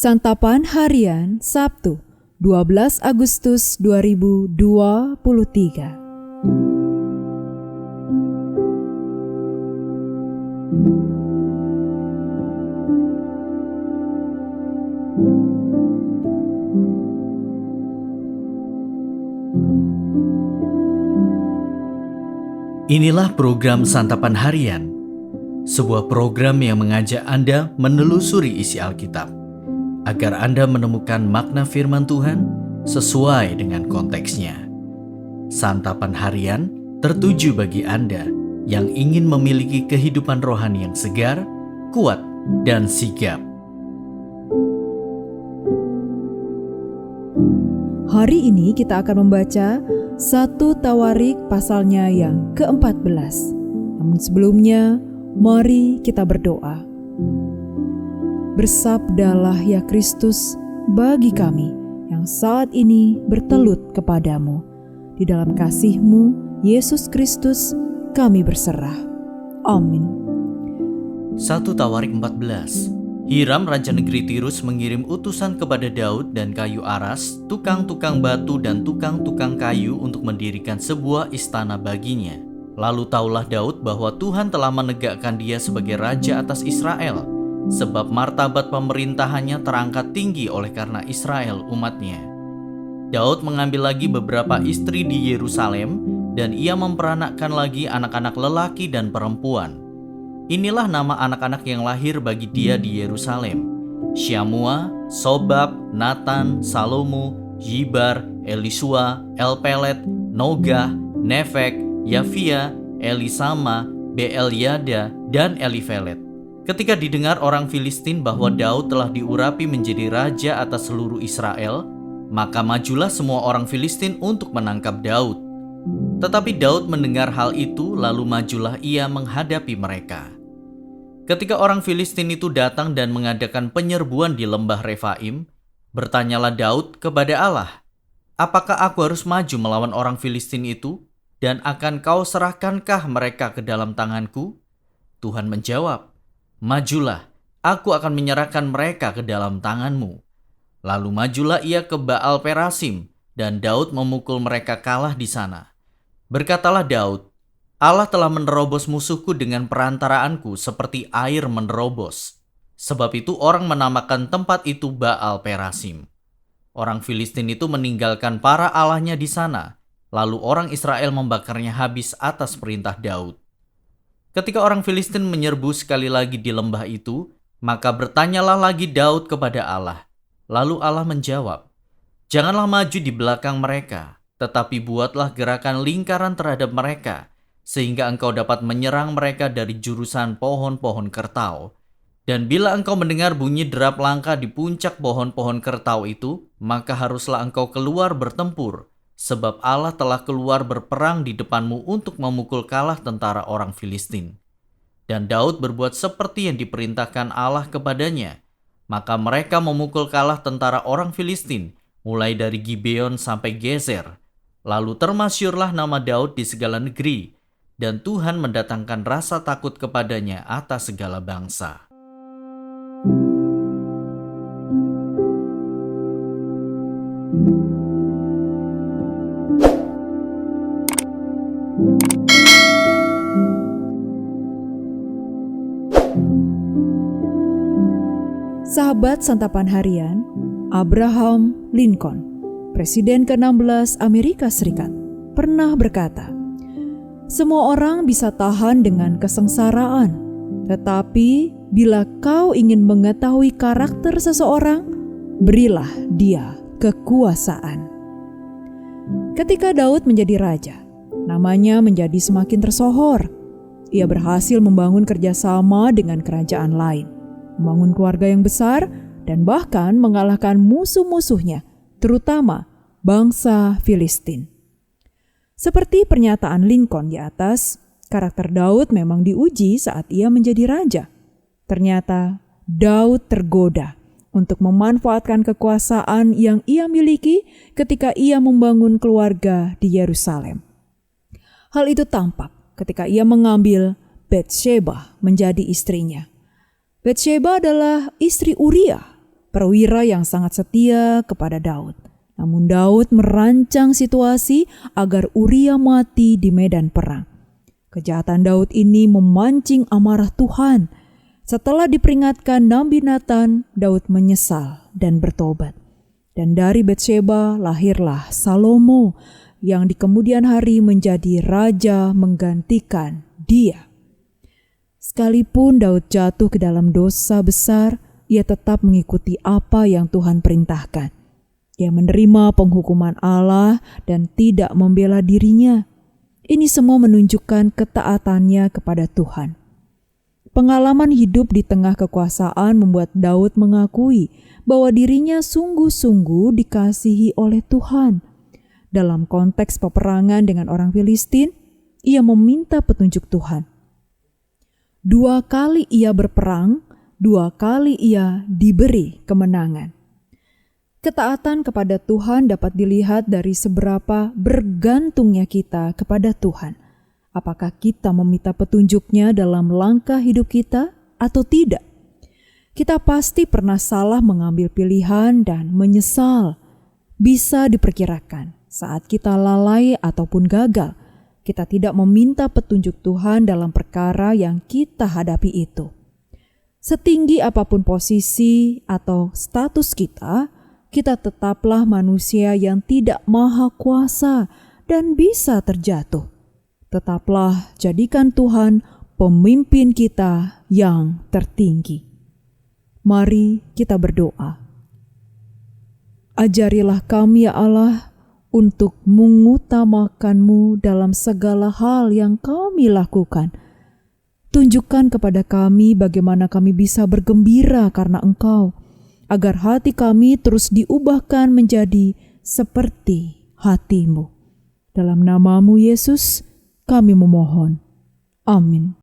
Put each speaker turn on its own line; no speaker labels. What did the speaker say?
Santapan Harian Sabtu 12 Agustus 2023.
Inilah program Santapan Harian, sebuah program yang mengajak Anda menelusuri isi Alkitab, agar Anda menemukan makna firman Tuhan sesuai dengan konteksnya. Santapan Harian tertuju bagi Anda yang ingin memiliki kehidupan rohani yang segar, kuat, dan sigap.
Hari ini kita akan membaca 1 Tawarik pasalnya yang ke-14. Namun sebelumnya, mari kita berdoa. Bersabdalah ya Kristus bagi kami yang saat ini bertelut kepadamu. Di dalam kasih-Mu, Yesus Kristus, kami berserah. Amin.
1 Tawarik 14. Hiram Raja Negeri Tirus mengirim utusan kepada Daud dan kayu aras, tukang-tukang batu dan tukang-tukang kayu untuk mendirikan sebuah istana baginya. Lalu taulah Daud bahwa Tuhan telah menegakkan dia sebagai raja atas Israel, sebab martabat pemerintahannya terangkat tinggi oleh karena Israel umatnya. Daud mengambil lagi beberapa istri di Yerusalem, dan ia memperanakkan lagi anak-anak lelaki dan perempuan. Inilah nama anak-anak yang lahir bagi dia di Yerusalem: Syamua, Sobab, Natan, Salomo, Yibar, Elisua, Elpelet, Nogah, Nefek, Yafia, Elisama, Beelyada, dan Elifelet. Ketika didengar orang Filistin bahwa Daud telah diurapi menjadi raja atas seluruh Israel, maka majulah semua orang Filistin untuk menangkap Daud. Tetapi Daud mendengar hal itu, lalu majulah ia menghadapi mereka. Ketika orang Filistin itu datang dan mengadakan penyerbuan di lembah Refaim, bertanyalah Daud kepada Allah, "Apakah aku harus maju melawan orang Filistin itu? Dan akan kau serahkankah mereka ke dalam tanganku?" Tuhan menjawab, "Majulah, aku akan menyerahkan mereka ke dalam tanganmu." Lalu majulah ia ke Baal Perasim, dan Daud memukul mereka kalah di sana. Berkatalah Daud, "Allah telah menerobos musuhku dengan perantaraanku seperti air menerobos." Sebab itu orang menamakan tempat itu Baal Perasim. Orang Filistin itu meninggalkan para allahnya di sana, lalu orang Israel membakarnya habis atas perintah Daud. Ketika orang Filistin menyerbu sekali lagi di lembah itu, maka bertanyalah lagi Daud kepada Allah. Lalu Allah menjawab, "Janganlah maju di belakang mereka, tetapi buatlah gerakan lingkaran terhadap mereka, sehingga engkau dapat menyerang mereka dari jurusan pohon-pohon kertau. Dan bila engkau mendengar bunyi derap langkah di puncak pohon-pohon kertau itu, maka haruslah engkau keluar bertempur, sebab Allah telah keluar berperang di depanmu untuk memukul kalah tentara orang Filistin." Dan Daud berbuat seperti yang diperintahkan Allah kepadanya. Maka mereka memukul kalah tentara orang Filistin, mulai dari Gibeon sampai Gezer. Lalu termasyurlah nama Daud di segala negeri, dan Tuhan mendatangkan rasa takut kepadanya atas segala bangsa.
Sahabat Santapan Harian, Abraham Lincoln, Presiden ke-16 Amerika Serikat, pernah berkata, "Semua orang bisa tahan dengan kesengsaraan, tetapi bila kau ingin mengetahui karakter seseorang, berilah dia kekuasaan." Ketika Daud menjadi raja, namanya menjadi semakin tersohor. Ia berhasil membangun kerjasama dengan kerajaan lain, membangun keluarga yang besar, dan bahkan mengalahkan musuh-musuhnya, terutama bangsa Filistin. Seperti pernyataan Lincoln di atas, karakter Daud memang diuji saat ia menjadi raja. Ternyata Daud tergoda untuk memanfaatkan kekuasaan yang ia miliki ketika ia membangun keluarga di Yerusalem. Hal itu tampak ketika ia mengambil Batsheba menjadi istrinya. Batsheba adalah istri Uria, perwira yang sangat setia kepada Daud. Namun Daud merancang situasi agar Uria mati di medan perang. Kejahatan Daud ini memancing amarah Tuhan. Setelah diperingatkan Nabi Nathan, Daud menyesal dan bertobat. Dan dari Betsheba lahirlah Salomo yang di kemudian hari menjadi raja menggantikan dia. Sekalipun Daud jatuh ke dalam dosa besar, ia tetap mengikuti apa yang Tuhan perintahkan. Ia menerima penghukuman Allah dan tidak membela dirinya. Ini semua menunjukkan ketaatannya kepada Tuhan. Pengalaman hidup di tengah kekuasaan membuat Daud mengakui bahwa dirinya sungguh-sungguh dikasihi oleh Tuhan. Dalam konteks peperangan dengan orang Filistin, ia meminta petunjuk Tuhan. 2 kali ia berperang, 2 kali ia diberi kemenangan. Ketaatan kepada Tuhan dapat dilihat dari seberapa bergantungnya kita kepada Tuhan. Apakah kita meminta petunjuknya dalam langkah hidup kita atau tidak? Kita pasti pernah salah mengambil pilihan dan menyesal. Bisa diperkirakan saat kita lalai ataupun gagal, kita tidak meminta petunjuk Tuhan dalam perkara yang kita hadapi itu. Setinggi apapun posisi atau status kita, kita tetaplah manusia yang tidak maha kuasa dan bisa terjatuh. Tetaplah jadikan Tuhan pemimpin kita yang tertinggi. Mari kita berdoa. Ajarilah kami ya Allah untuk mengutamakan-Mu dalam segala hal yang kami lakukan. Tunjukkan kepada kami bagaimana kami bisa bergembira karena Engkau, agar hati kami terus diubahkan menjadi seperti hati-Mu. Dalam nama-Mu Yesus, kami memohon. Amin.